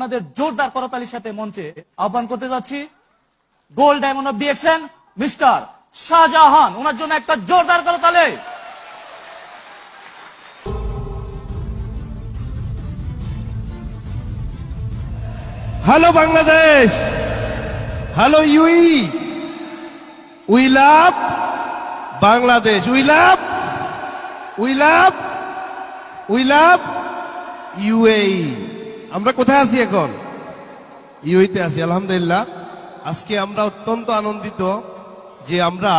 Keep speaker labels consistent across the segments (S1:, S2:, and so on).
S1: আপনাদের জোরদার করতালির সাথে মঞ্চে আহ্বান করতে যাচ্ছি gold diamond of D X N mister Shahjahan. ওনার জন্য একটা জোরদার করতালি।
S2: Hello Bangladesh, hello UAE, we love Bangladesh, we love UAE. আমরা কোথায় আছি এখন? ইউএইতে আছি আলহামদুলিল্লাহ। আজকে আমরা অত্যন্ত আনন্দিত যে আমরা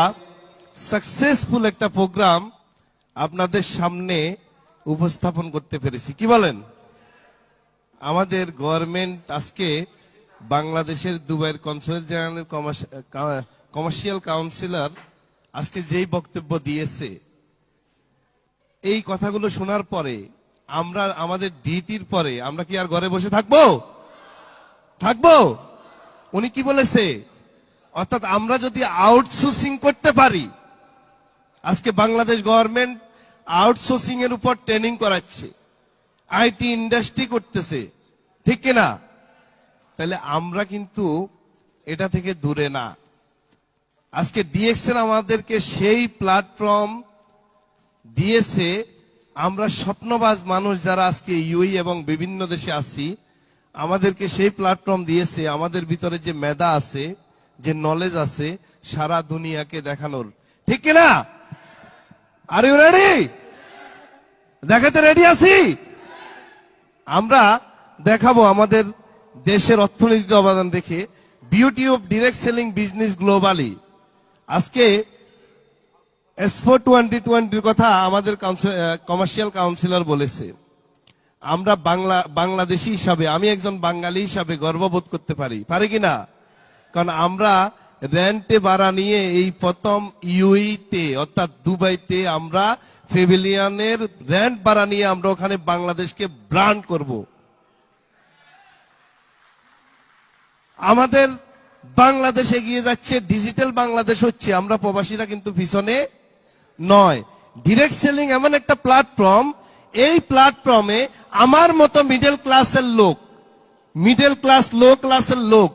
S2: সাকসেসফুল একটা প্রোগ্রাম আপনাদের সামনে উপস্থাপন করতে পেরেছি। কি বলেন? আমাদের গভর্নমেন্ট আজকে বাংলাদেশের দুবাইয়ের কনসুলেট জেনারেল কমার্শিয়াল কাউন্সিলর আজকে যেই বক্তব্য দিয়েছে, এই কথাগুলো শোনার পরে আমরা আমাদের ডিউটির পরে আমরা কি আর ঘরে বসে থাকবো? উনি কি বলেছে? অর্থাৎ আমরা যদি আউটসোর্সিং করতে পারি, আজকে বাংলাদেশ গভর্নমেন্ট আউটসোর্সিং এর উপর ট্রেনিং করাচ্ছে, আইটি ইন্ডাস্ট্রি করতেছে, ঠিক কিনা? তাহলে আমরা কিন্তু এটা থেকে দূরে না। আজকে ডিএক্সএন আমাদেরকে সেই প্ল্যাটফর্ম দিয়েছে। আমরা স্বপ্নবাজ মানুষ যারা আজকে ইউই এবং বিভিন্ন দেশে আছি, আমাদেরকে সেই প্ল্যাটফর্ম দিয়েছে আমাদের ভিতরে যে মেধা আছে, যে নলেজ আছে, সারা দুনিয়াকে দেখানোর, ঠিক কিনা? Are you ready? দেখাতে রেডি আছি? আমরা দেখাবো আমাদের দেশের অর্থনীতিতে অবদান রেখে beauty of direct selling business globally. আজকে এসফো 2020 কথা আমাদের কমার্শিয়াল কাউন্সিলর বলেছে। আমরা বাংলাদেশি হিসাবে, আমি একজন বাঙালি হিসাবে গর্ববোধ করতে পারি কিনা? কারণ আমরা রেন্টে ভাড়া নিয়ে এই প্রথম ইউইতে অর্থাৎ দুবাইতে আমরা প্যাভিলিয়নের রেন্ট ভাড়া নিয়ে আমরা ওখানে বাংলাদেশকে ব্র্যান্ড করব। আমাদের বাংলাদেশ এগিয়ে যাচ্ছে, ডিজিটাল বাংলাদেশ হচ্ছে, আমরা প্রবাসীরা কিন্তু পিছনে নয়। ডিরেক্ট সেলিং এমন একটা প্ল্যাটফর্ম, এই প্ল্যাটফর্মে আমার মতো মিডল ক্লাসের লোক, মিডল ক্লাস লো ক্লাসের লোক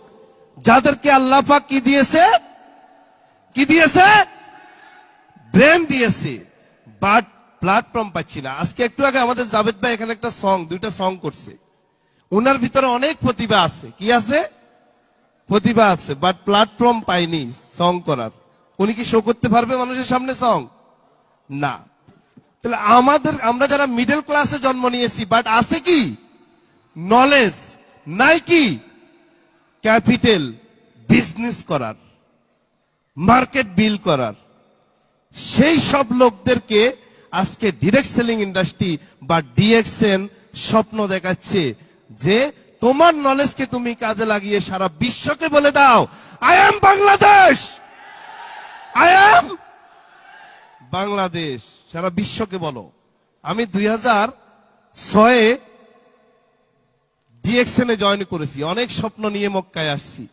S2: যাদেরকে আল্লাহ পাক কি দিয়েছে? ব্রেন দিয়েছে, বাট প্ল্যাটফর্ম পাচ্ছি না। আজকে একটু আগে আমাদের জাভেদ ভাই এখানে একটা দুইটা সং করছে। ওনার ভিতরে অনেক প্রতিভা আছে। কি আছে? প্রতিভা আছে, বাট প্ল্যাটফর্ম পাইনি সং করার। উনি কি শো করতে পারবে মানুষের সামনে সং? না। তাহলে আমরা যারা মিডল ক্লাসে জন্ম নিয়েছি, বাট আছে কি? নলেজ নাই, কি ক্যাপিটাল, বিজনেস করার, মার্কেট বিল্ড করার, সেই সব লোকদেরকে আজকে ডিরেক্ট সেলিং ইন্ডাস্ট্রি বা ডিএক্সএন স্বপ্ন দেখাচ্ছে যে তোমার নলেজকে তুমি কাজে লাগিয়ে সারা বিশ্বকে বলে দাও, I am Bangladesh, I am Bangladesh. সারা বিশ্বকে বলো। আমি 2006 ডিএক্সএন এ জয়েন করেছি। অনেক স্বপ্ন নিয়ে মক্কায় আসছি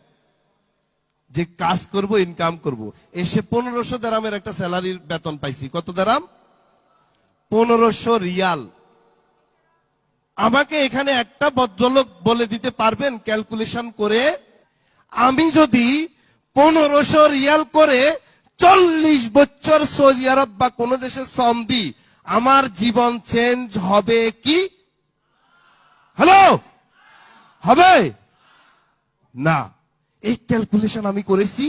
S2: যে কাজ করব, ইনকাম করব। এসে 1500 দিরহামের একটা স্যালারির বেতন পাইছি। কত দিরহাম? 1500 রিয়াল। আমাকে এখানে একটা ভদ্রলোক বলে দিতে পারবেন ক্যালকুলেশন করে, আমি যদি 1500 রিয়াল করে 40 বছর সৌদি আরব বা কোন দেশে শ্রম দিই, আমার জীবন চেঞ্জ হবে কি? হ্যালো, হবে না। এই ক্যালকুলেশন আমি করেছি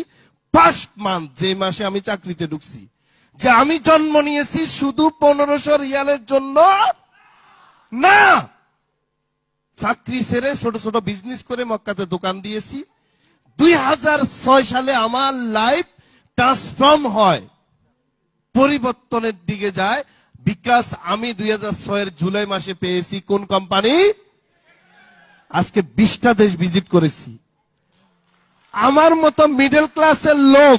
S2: ফার্স্ট মান্থ, যে মাসে আমি চাকরিতে ঢুকছি, যে আমি জন্ম নিয়েছি শুধু 1500 রিয়ালের জন্য না। চাকরি ছেড়ে ছোট ছোট বিজনেস করে মক্কাতে দোকান দিয়েছি। 2006 সালে আমার লাইফ ট্রান্সফর্ম হয়, পরিবর্তনের দিকে যায়। বিকাশ আমি 2006 এর জুলাই মাসে পেয়েছি কোন কোম্পানি? আজকে 20টা দেশ ভিজিট করেছি। আমার মতো মিডল ক্লাসের লোক,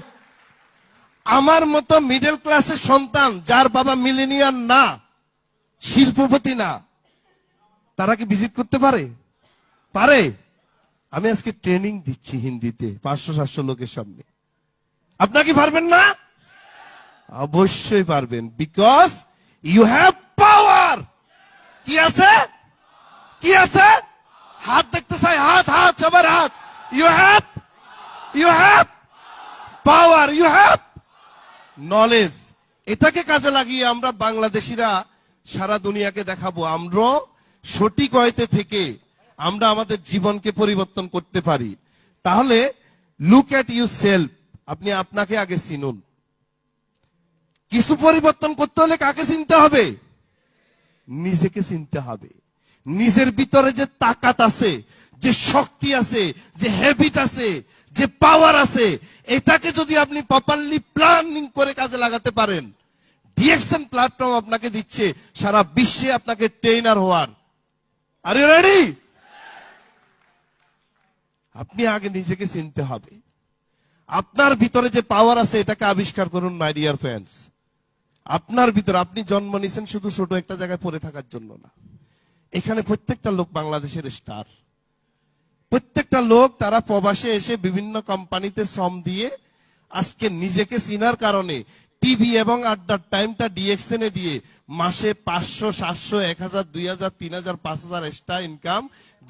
S2: আমার মতো মিডল ক্লাসের সন্তান যার বাবা মিলেনিয়ার না, শিল্পপতি না, তারা কি ভিজিট করতে পারে? আমি আজকে ট্রেনিং দিচ্ছি হিন্দিতে 500-700 লোকের সামনে। আপনারা কি পারবেন না? অবশ্যই পারবেন, বিকজ ইউ হ্যাভ পাওয়ার। কি আছে? হাত দেখতে চাই? হাত হাত সবার হাত। You have power, you have knowledge. এটাকে কাজে লাগিয়ে আমরা বাংলাদেশিরা সারা দুনিয়াকে দেখাবো আমরা সঠিক ওয়েতে থেকে আমরা আমাদের জীবনকে পরিবর্তন করতে পারি। তাহলে লুক এট ইউ সেলফ, আপনি আপনাকে আগে চিনুন। কিছু পরিবর্তন করতে হলে কাকে চিনতে হবে? নিজেকে চিনতে হবে। নিজের ভিতরে যে তাকাত আছে, যে শক্তি আছে, যে হ্যাবিট আছে, যে পাওয়ার আছে, এটাকে যদি আপনি প্রপারলি প্ল্যানিং করে কাজে লাগাতে পারেন, ডিএক্সএন প্ল্যাটফর্ম আপনাকে দিচ্ছে সারা বিশ্বে আপনাকে ট্রেনার হওয়ার। Are you ready? আপনি আগে নিজেকে চিনতে হবে। আপনার ভিতরে যে পাওয়ার আছে এটাকে আবিষ্কার করুন মাই ডিয়ার ফ্রেন্ডস। আপনার ভিতরে, আপনি জন্ম নিয়েছেন শুধু ছোট একটা জায়গায় পড়ে থাকার জন্য না। এখানে প্রত্যেকটা লোক বাংলাদেশের স্টার। প্রত্যেকটা লোক তারা প্রবাসে এসে বিভিন্ন কোম্পানিতে শ্রম দিয়ে আজকে নিজেকে চিনার কারণে টিভি এবং আড্ডার টাইমটা ডিএক্সএন এ দিয়ে মাসে 500, 700, 1000, 2000, 3000, 5000 এক্সট্রা ইনকাম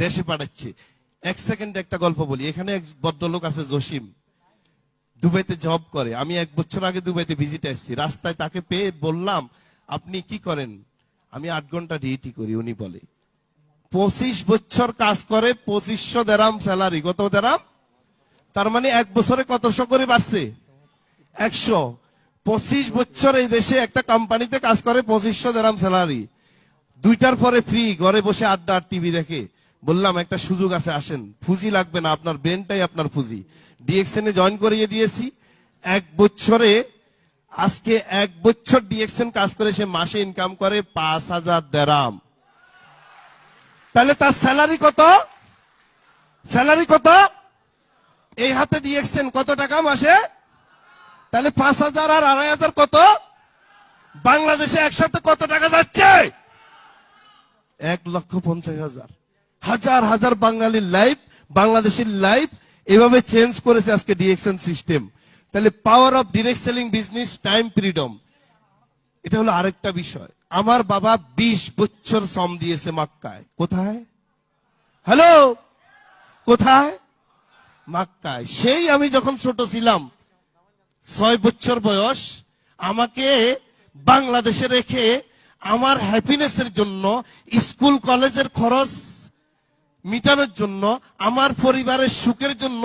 S2: দেশে পাঠাচ্ছে। এক সেকেন্ডে একটা গল্প বলি। এখানে এক ভদ্রলোক আছে জসিম, দুবাইতে জব করে। আমি 1 বছর আগে দুবাইতে ভিজিট আসছি। রাস্তায় তাকে পেয়ে বললাম, আপনি কি করেন? আমি 8 ঘন্টা ডিউটি করি। উনি বলে 25 বছর কাজ করে, 2500 দেরাম স্যালারি। কত দেরাম? তার মানে 1 বছরে কতশো করে বাড়ছে? 100। 25 বছর এই দেশে একটা কোম্পানিতে কাজ করে, 2500 দেরাম স্যালারি। 2টার পরে ফ্রি, ঘরে বসে আড্ডা আর টিভি দেখে। বললাম একটা সুযোগ আছে, আসেন। ফুজি লাগবে না, আপনার ব্রেনটাই আপনার ফুজি। ডিএক্সএন এ জয়েন করিয়ে দিয়েছি। 1 বছরে, আজকে 1 বছর ডিএক্সএন কাজ করে সে মাসে ইনকাম করে 5000 দেরাম। তাহলে তার স্যালারি কত? স্যালারি কত? এই হাতে ডিএক্সএন কত টাকা মাসে? তাহলে 5000 আর 2500 কত? বাংলাদেশে একসাথে কত টাকা যাচ্ছে? 1,50,000। হাজার হাজার বাঙালির লাইফ, বাংলাদেশের লাইফ এভাবে চেঞ্জ করেছে আজকে ডিএক্সএন সিস্টেম। তাহলে পাওয়ার of direct selling business, time freedom, এটা হলো আরেকটা বিষয়। আমার বাবা 20 বছর শ্রম দিয়েছে মক্কায়। কোথায়? হ্যালো, কোথায়? মক্কায়। সেই আমি যখন ছোট ছিলাম, 6 বছর বয়স, আমাকে বাংলাদেশে রেখে আমার হ্যাপিনেসের জন্য, স্কুল কলেজের খরচ মিটানোর জন্য, আমার পরিবারের সুখের জন্য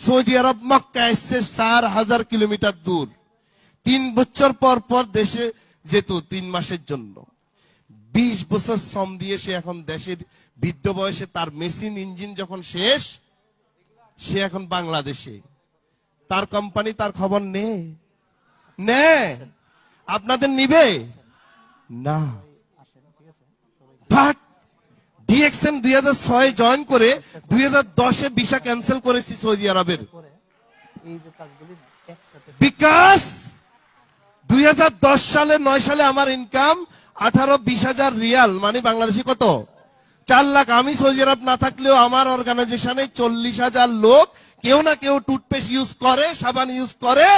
S2: সৌদি আরব মক্কা এসছে 4000 কিলোমিটার দূর। 3 বছর পর পর দেশে যেত 3 মাসের জন্য। 20 বছর শ্রম দিয়ে সে এখন দেশের বৃদ্ধ বয়সে, তার মেশিন ইঞ্জিন যখন শেষ, সে এখন বাংলাদেশে। তার কোম্পানি তার খবর নে আপনাদের নিবে না। বাট ডিএক্সএন 2006 জয়েন করে 2010 এ ভিসা ক্যান্সেল করেছি সৌদি আরবের। বিকজ 2010 সালে 9 সালে আমার ইনকাম 18-20 হাজার রিয়াল, মানে বাংলাদেশি কত? 4 লাখ। আমি সৌদি আরব না থাকলেও আমার অর্গানাইজেশনে 40,000 লোক কেউ না কেউ টুথপেস্ট ইউজ করে, সাবান ইউজ করে,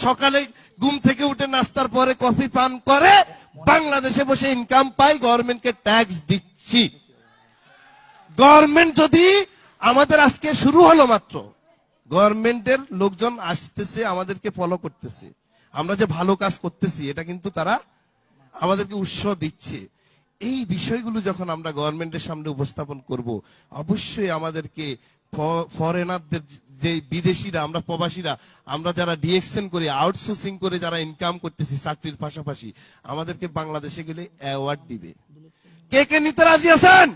S2: সকালে ঘুম থেকে উঠে নাস্তার পরে কফি পান করে, বাংলাদেশে বসে ইনকাম পাই, গভর্নমেন্টকে ট্যাক্স দিচ্ছি। গভর্নমেন্ট যদি আমাদের, আজকে শুরু হলো মাত্র, গভর্নমেন্টের লোকজন আসতেছে, আমাদেরকে ফলো করতেছে, আমরা যে ভালো কাজ করতেছি এটা কিন্তু তারা আমাদেরকে উৎসাহ দিচ্ছে। এই বিষয়গুলো যখন আমরা গভর্নমেন্টের সামনে উপস্থাপন করব, অবশ্যই আমাদেরকে ফরেনারদের, যে বিদেশিরা, আমরা প্রবাসীরা, আমরা যারা ডিএক্সএন করে, আউটসোর্সিং করে যারা ইনকাম করতেছি চাকরির পাশাপাশি, আমাদেরকে বাংলাদেশে গেলে অ্যাওয়ার্ড দিবে। কে কে নিতে রাজি আছেন?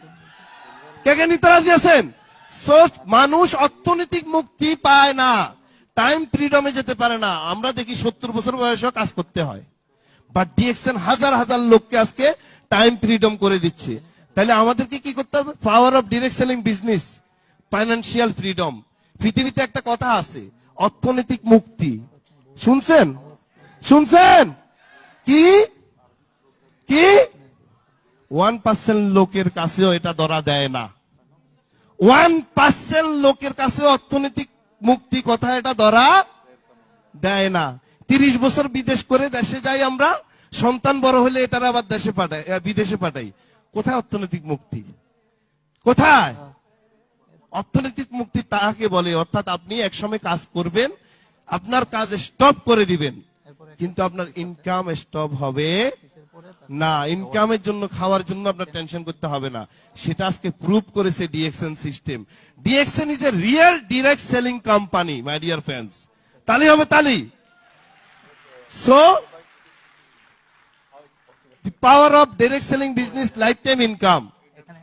S2: কে কে নিতে রাজি আছেন? মানুষ অর্থনৈতিক মুক্তি পায় না, টাইম ফ্রিডমে যেতে পারে না। আমরা দেখি 70 বছর বয়সেও কাজ করতে হয়, বাট ডিএক্সএন হাজার হাজার লোককে আজকে টাইম ফ্রিডম করে দিচ্ছে। তাহলে আমাদেরকে কি করতে হবে? পাওয়ার of direct selling business, financial freedom. পৃথিবীতে একটা কথা আছে, অর্থনৈতিক মুক্তি। শুনছেন? শুনছেন? কি কি 1% লোকের কাছেও এটা ধরা দেয় না। 1% লোকের কাছে অর্থনৈতিক মুক্তি কথা এটা ধরা দেয় না। 30 বছর বিদেশ করে দেশে যাই আমরা, সন্তান বড় হলে এটার আবার দেশে পাঠাই, বিদেশে পাঠাই। কোথায় অর্থনৈতিক মুক্তি? কোথায়? অর্থনৈতিক মুক্তি তাকে বলে, অর্থাৎ আপনি একসময় কাজ করবেন, আপনার কাজ স্টপ করে দিবেন, কিন্তু আপনার ইনকাম স্টপ হবে না। ইনকামের জন্য, খাওয়ার জন্য আপনার টেনশন করতে হবে না। সেটা আজকে প্রুভ করেছে DXN system. DXN is a real direct selling company, my dear friends. তালি হবে তালি। So the power of direct selling business, life time income.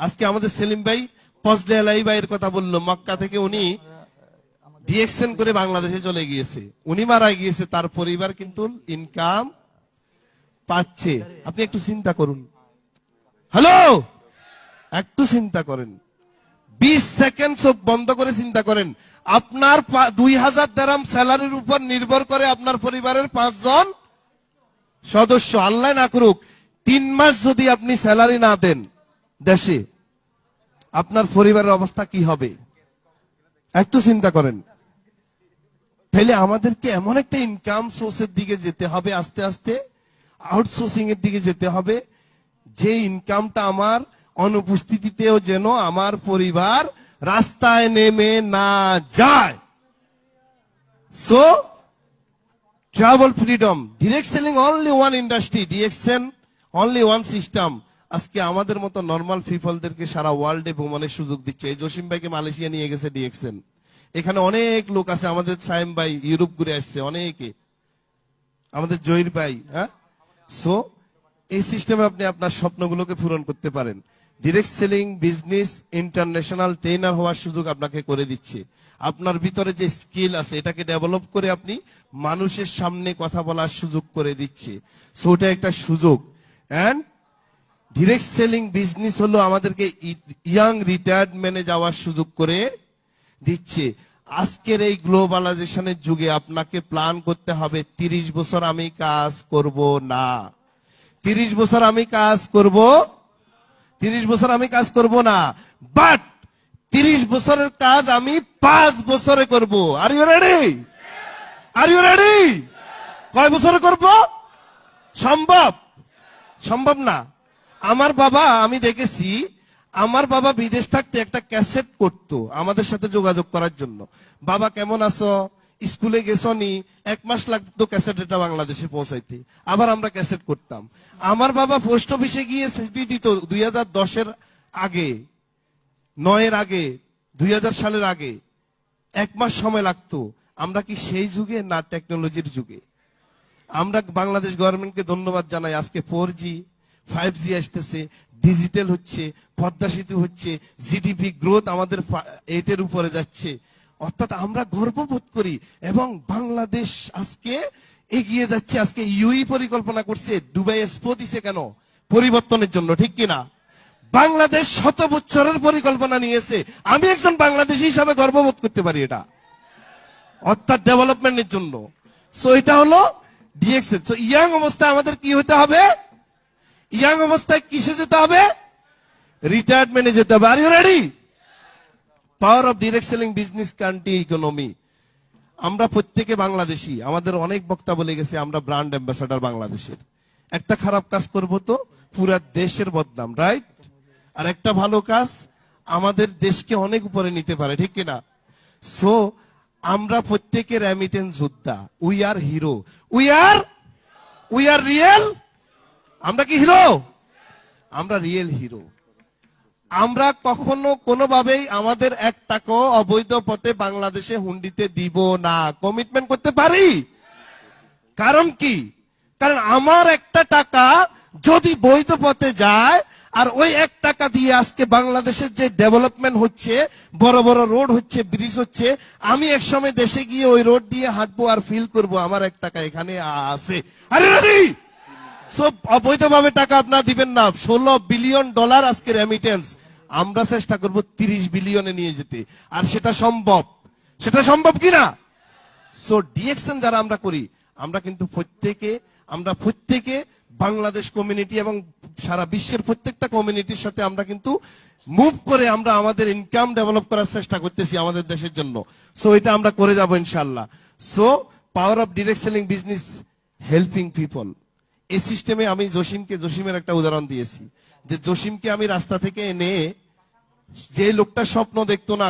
S2: আজকে আমাদের সেলিম ভাই ফজলে আলাই ভাইয়ের কথা বললো, মক্কা থেকে উনি ডিএক্সএন করে বাংলাদেশে চলে গিয়েছে, উনি মারা গিয়েছে, তার পরিবার কিন্তু ইনকাম পাচ্ছে। আপনি একটু চিন্তা করুন, হ্যালো, একটু চিন্তা করেন, 20 সেকেন্ড চোখ বন্ধ করে চিন্তা করেন। আপনার 2000 দিরহাম স্যালারির উপর নির্ভর করে আপনার পরিবারের 5 জন সদস্য। আল্লাহ না করুক 3 মাস যদি আপনি স্যালারি না দেন দেশে, আপনার পরিবারের অবস্থা কি হবে একটু চিন্তা করেন। তাহলে আমাদেরকে এমন একটা ইনকাম সোর্সের দিকে যেতে হবে, আস্তে আস্তে আউটসোর্সিং এর দিকে যেতে হবে, যে ইনকামটা আমার অনুপস্থিতিতেও যেন আমার পরিবার রাস্তায় নেমে না যায়। So travel freedom, direct selling only one industry, DXN only one system. আজকে আমাদের মতো নর্মাল পিপলদেরকে সারা ওয়ার্ল্ডে ভ্রমণের সুযোগ দিচ্ছে। এই জসিম ভাইকে মালয়েশিয়া নিয়ে গেছে ডিএক্সএন। এখানে অনেক লোক আছে, আমাদের সাইম ভাই ইউরোপ ঘুরে আসছে, অনেকে, আমাদের জহির ভাই। হ্যাঁ, সো এই সিস্টেমে আপনি আপনার স্বপ্নগুলোকে পূরণ করতে পারেন। Direct selling business international trainer হওয়ার সুযোগ আপনাকে করে দিচ্ছে। আপনার ভিতরে যে স্কিল আছে এটাকে ডেভেলপ করে আপনি মানুষের সামনে কথা বলার সুযোগ করে দিচ্ছে। সো এটা একটা সুযোগ। এন্ড ডিরেক্ট সেলিং বিজনেস হলো আমাদেরকে ইয়াং রিটায়ারমেন্টে যাওয়ার সুযোগ করে দিচ্ছে। আজকের এই গ্লোবালাইজেশনের যুগে আপনাকে প্ল্যান করতে হবে 30 বছর আমি কাজ করব না, 30 বছর আমি কাজ করব, 30 বছর আমি কাজ করব না, বাট 30 বছরের কাজ আমি 5 বছরে করব। Are you ready? Are you ready? কয় বছরে করব? সম্ভব? সম্ভব না। আমার বাবা, আমি দেখেছি, আমার বাবা বিদেশ থাকতে একটা ক্যাসেট করতো আমাদের সাথে যোগাযোগ করার জন্য। বাবা কেমন আছো, স্কুলে গেছো নি, 1 মাস লাগতো ক্যাসেট এটা বাংলাদেশে পৌঁছাইতে। আবার আমরা ক্যাসেট করতাম। আমার বাবা পোস্ট অফিসে গিয়ে সিডি দিত 2010-এর আগে, 9-এর আগে, 2000 সালের আগে 1 মাস সময় লাগতো। আমরা কি সেই যুগে না টেকনোলজির যুগে? আমরা বাংলাদেশ গভর্নমেন্টকে ধন্যবাদ জানাই, আজকে 4G 5G আসতেছে, ডিজিটাল হচ্ছে, পদ্মা সেতু হচ্ছে, জিডিপি গ্রোথ আমাদের 8-এর উপরে যাচ্ছে। অর্থাৎ আমরা গর্ববোধ করি এবং বাংলাদেশ আজকে এগিয়ে যাচ্ছে। আজকে ইউই পরিকল্পনা করছে, দুবাই এক্সপো দিছে কেন? পরিবর্তনের জন্য, ঠিক কিনা? বাংলাদেশ 100 বছরের পরিকল্পনা নিয়েছে। আমি একজন বাংলাদেশী হিসাবে গর্ববোধ করতে পারি এটা, অর্থাৎ ডেভেলপমেন্টের জন্য। সো এটা হলো ডিএক্সএন। সো ইয়াং অবস্থায় আমাদের কি হতে হবে? ইয়াং অবস্থায় কিসে যেতে হবে? রিটায়ারমেন্টে যেতে হবে। Are you ready? Power of direct selling business country economy. আমরা প্রত্যেকে বাংলাদেশী, আমাদের অনেক বক্তা বলে গেছে আমরা ব্র্যান্ড অ্যাম্বাসাডার বাংলাদেশের। একটা খারাপ কাজ করব তো পুরা দেশের বদনাম, রাইট? আর একটা ভালো কাজ আমাদের দেশকে অনেক উপরে নিতে পারে, ঠিক কিনা? সো আমরা প্রত্যেকে রেমিটেন্স যোদ্ধা। We are hero, we are real. আমরা কি হিরো? আমরা রিয়েল হিরো। আমরা কখনো কোনোভাবেই আমাদের 1 টাকাও অবৈধ পথে বাংলাদেশে হুন্ডিতে দিব না। কমিটমেন্ট করতে পারি? কারণ কি? কারণ আমার 1টা টাকা যদি বৈধ পথে যায়, আর ওই 1 টাকা দিয়ে আজকে বাংলাদেশের যে ডেভেলপমেন্ট হচ্ছে, বড় বড় রোড হচ্ছে, ব্রিজ হচ্ছে, আমি একসময় দেশে গিয়ে ওই রোড দিয়ে হাঁটবো আর ফিল করব আমার 1 টাকা এখানে আছে। আরে রেডি? সব অবৈধভাবে টাকা আপনারা দিবেন না। $16 বিলিয়ন আজকে রেমিটেন্স। আমরা চেষ্টা করব 30 বিলিয়নে নিয়ে যেতে। আর সেটা সম্ভব, সেটা সম্ভব কিনা? সো ডিএক্সএন যারা আমরা করি, আমরা কিন্তু প্রত্যেকে বাংলাদেশ কমিউনিটি এবং সারা বিশ্বের প্রত্যেকটা কমিউনিটির সাথে আমরা কিন্তু মুভ করে আমরা আমাদের ইনকাম ডেভেলপ করার চেষ্টা করতেছি আমাদের দেশের জন্য। সো এটা আমরা করে যাব ইনশাআল্লাহ। So power of direct selling business helping people. এই সিস্টেমে আমি জসিমের একটা উদাহরণ দিয়েছি, যে জসিমকে আমি রাস্তা থেকে এনে, যে লোকটা স্বপ্ন দেখতো না